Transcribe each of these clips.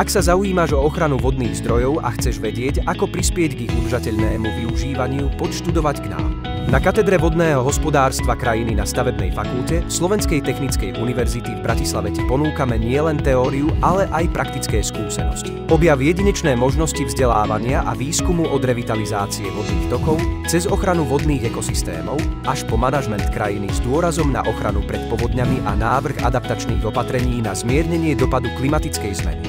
Ak sa zaujímaš o ochranu vodných zdrojov a chceš vedieť, ako prispieť k ich udržateľnému využívaniu, poď študovať k nám. Na katedre vodného hospodárstva krajiny na Stavebnej fakulte Slovenskej technickej univerzity v Bratislave ti ponúkame nielen teóriu, ale aj praktické skúsenosti. Objav jedinečné možnosti vzdelávania a výskumu od revitalizácie vodných tokov cez ochranu vodných ekosystémov až po manažment krajiny s dôrazom na ochranu pred povodňami a návrh adaptačných opatrení na zmiernenie dopadu klimatickej zmeny.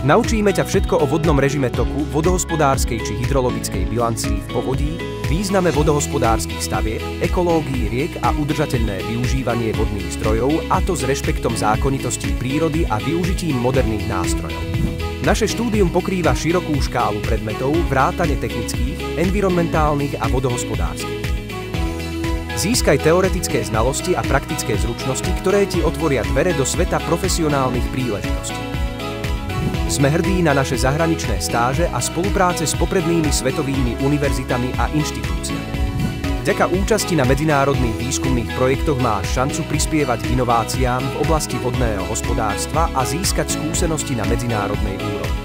Naučíme ťa všetko o vodnom režime toku, vodohospodárskej či hydrologickej bilancii v povodí, význame vodohospodárskych stavieb, ekológii riek a udržateľné využívanie vodných zdrojov, a to s rešpektom zákonitostí prírody a využitím moderných nástrojov. Naše štúdium pokrýva širokú škálu predmetov vrátane technických, environmentálnych a vodohospodárskych. Získaj teoretické znalosti a praktické zručnosti, ktoré ti otvoria dvere do sveta profesionálnych príležitostí. Sme hrdí na naše zahraničné stáže a spolupráce s poprednými svetovými univerzitami a inštitúciami. Vďaka účasti na medzinárodných výskumných projektoch máš šancu prispievať k inováciám v oblasti vodného hospodárstva a získať skúsenosti na medzinárodnej úrovni.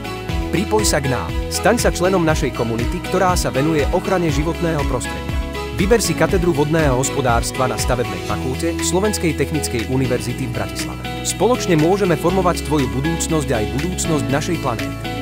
Pripoj sa k nám, staň sa členom našej komunity, ktorá sa venuje ochrane životného prostredia. Vyber si katedru vodného hospodárstva na Stavebnej fakulte Slovenskej technickej univerzity v Bratislave. Spoločne môžeme formovať tvoju budúcnosť aj budúcnosť našej planéty.